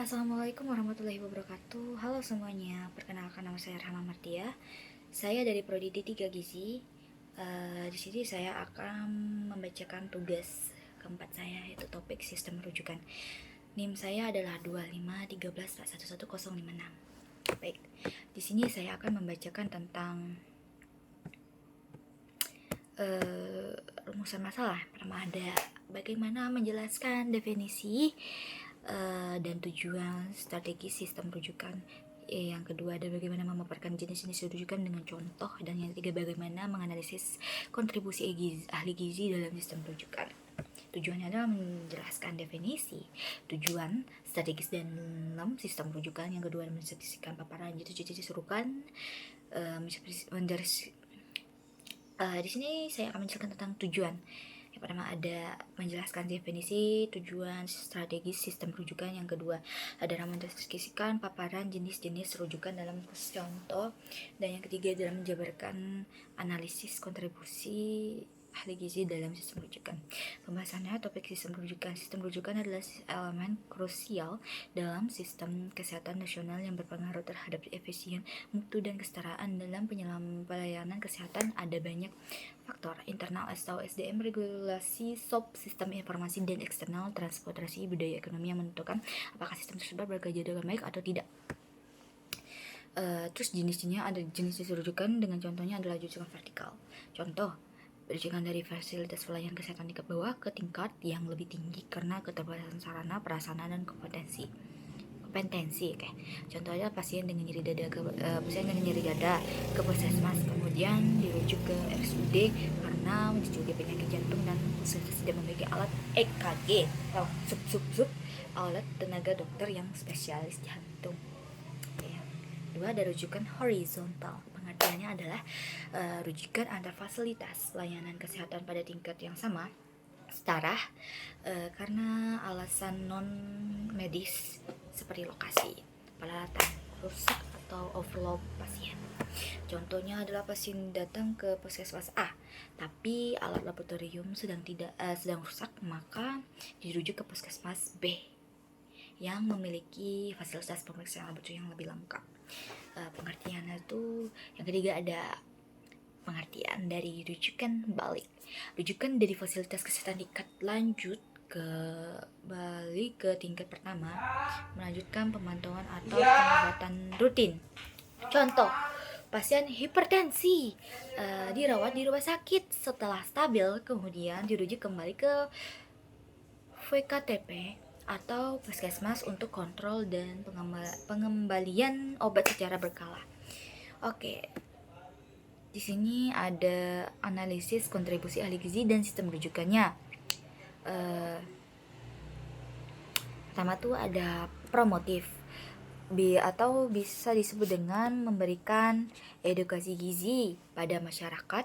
Assalamualaikum warahmatullahi wabarakatuh. Halo semuanya, perkenalkan nama saya Rahma Martia. Saya dari Prodi D3 Gizi. Di sini saya akan membacakan tugas keempat saya, yaitu topik sistem rujukan. NIM saya adalah 2513411056. Baik, di sini saya akan membacakan tentang rumusan masalah. Pertama ada bagaimana menjelaskan definisi dan tujuan strategi sistem rujukan. Yang kedua ada bagaimana memaparkan jenis-jenis rujukan dengan contoh, dan yang ketiga bagaimana menganalisis kontribusi ahli gizi dalam sistem rujukan. Tujuannya adalah menjelaskan definisi, tujuan, strategis dalam sistem rujukan. Yang kedua adalah mendeskripsikan paparan jenis-jenis rujukan. Di sini saya akan menjelaskan tentang tujuan. Yang pertama ada menjelaskan definisi, tujuan, strategis sistem rujukan. Yang kedua adalah mendeskripsikan paparan jenis-jenis rujukan dalam contoh. Dan yang ketiga adalah menjabarkan analisis kontribusi ahli gizi dalam sistem rujukan. Pembahasannya topik sistem rujukan. Sistem rujukan adalah elemen krusial dalam sistem kesehatan nasional yang berpengaruh terhadap efisien, mutu, dan kesetaraan dalam pelayanan kesehatan. Ada banyak faktor internal atau SDM, regulasi, sistem informasi, dan eksternal, transportasi, budaya, ekonomi yang menentukan apakah sistem tersebut bekerja dengan baik atau tidak. Terus jenisnya ada jenis rujukan dengan contohnya adalah rujukan vertikal. Contoh, rujukan dari fasilitas pelayanan kesehatan tingkat bawah ke tingkat yang lebih tinggi karena keterbatasan sarana, prasarana, dan kompetensi. Oke. Contohnya pasien dengan nyeri dada ke puskesmas, kemudian dirujuk ke RSUD karena menjadi penyakit jantung dan puskesmas tidak memiliki alat EKG atau alat tenaga dokter yang spesialis jantung. Dua, ada rujukan horizontal. Pengertiannya adalah rujukan antar fasilitas pelayanan kesehatan pada tingkat yang sama, setara, karena alasan non medis seperti lokasi, peralatan rusak atau overload pasien. Contohnya adalah pasien datang ke puskesmas A, tapi alat laboratorium sedang rusak, maka dirujuk ke puskesmas B yang memiliki fasilitas pemeriksaan laboratorium yang lebih lengkap. Pengertiannya itu yang ketiga ada pengertian dari rujukan balik. Rujukan dari fasilitas kesehatan tingkat lanjut balik ke tingkat pertama, melanjutkan pemantauan atau pengobatan rutin. Contoh, pasien hipertensi dirawat di rumah sakit, setelah stabil kemudian dirujuk kembali ke VKTP atau puskesmas untuk kontrol dan pengembalian obat secara berkala. Oke. Di sini ada analisis kontribusi ahli gizi dan sistem rujukannya. Pertama tuh ada promotif, atau bisa disebut dengan memberikan edukasi gizi pada masyarakat,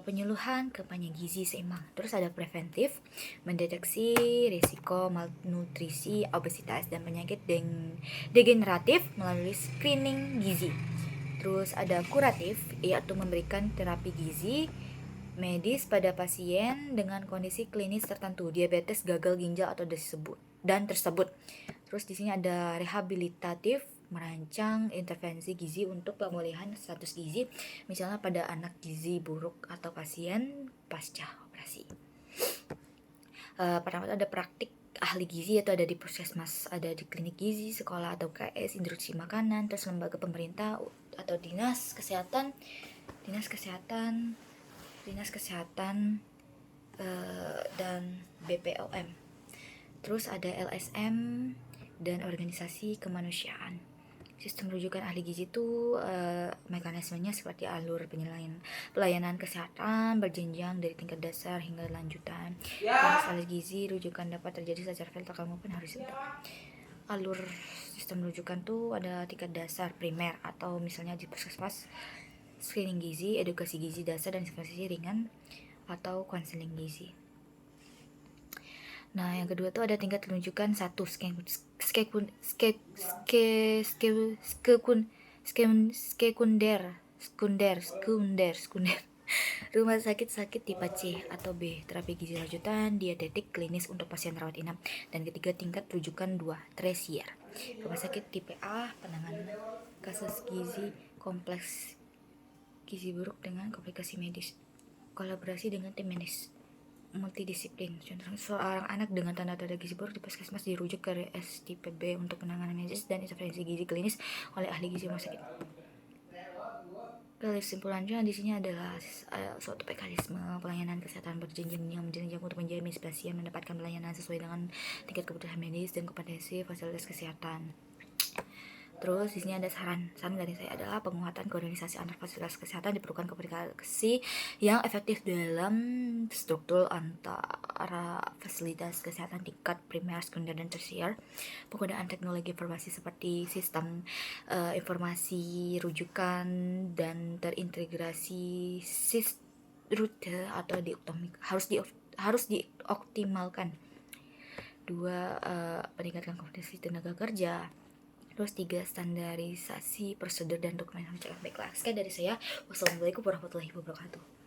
penyuluhan kampanye gizi seimbang. Terus ada preventif, mendeteksi risiko malnutrisi, obesitas, dan penyakit degeneratif melalui screening gizi. Terus ada kuratif, yaitu memberikan terapi gizi medis pada pasien dengan kondisi klinis tertentu, diabetes, gagal ginjal atau tersebut. Terus di sini ada rehabilitatif, merancang intervensi gizi untuk pemulihan status gizi, misalnya pada anak gizi buruk atau pasien pasca operasi. Pertama ada praktik ahli gizi, yaitu ada di puskesmas, ada di klinik gizi, sekolah atau KS, instruksi makanan, terus lembaga pemerintah atau dinas kesehatan, dan BPOM. Terus ada LSM dan organisasi kemanusiaan. Sistem rujukan ahli gizi itu mekanismenya seperti alur pelayanan kesehatan berjenjang dari tingkat dasar hingga lanjutan. Ahli gizi rujukan dapat terjadi secara vertikal maupun horizontal. Alur sistem rujukan tuh ada tingkat dasar primer, atau misalnya di puskesmas screening gizi, edukasi gizi dasar, dan intervensi ringan atau konseling gizi. Nah, yang kedua tuh ada tingkat rujukan 1, sekunder. Rumah sakit tipe C atau B, terapi gizi lanjutan, dietetik, klinis untuk pasien rawat inap. Dan ketiga, tingkat rujukan 2, tersier. Rumah sakit tipe A, penanganan kasus gizi kompleks, gizi buruk dengan komplikasi medis, kolaborasi dengan tim medis multidisiplin. Contohnya, seorang anak dengan tanda-tanda gizi buruk di puskesmas dirujuk ke RS tipe B untuk penanganan medis dan intervensi gizi klinis oleh ahli gizi rumah sakit. Kesimpulannya di sini adalah suatu mekanisme pelayanan kesehatan berjenjang yang menjenjang untuk menjamin pasien mendapatkan pelayanan sesuai dengan tingkat kebutuhan medis dan kompetensi fasilitas kesehatan. Terus di sini ada saran dari saya adalah penguatan koordinasi antar fasilitas kesehatan, diperlukan komunikasi yang efektif dalam struktur antara fasilitas kesehatan tingkat primer, sekunder, dan tersier. Penggunaan teknologi informasi seperti sistem informasi rujukan dan terintegrasi rute atau harus dioptimalkan. 2. Peningkatkan kompetensi tenaga kerja. Terus 3. Standarisasi prosedur dan dokumen. Baiklah, sekian dari saya. Wassalamualaikum warahmatullahi wabarakatuh.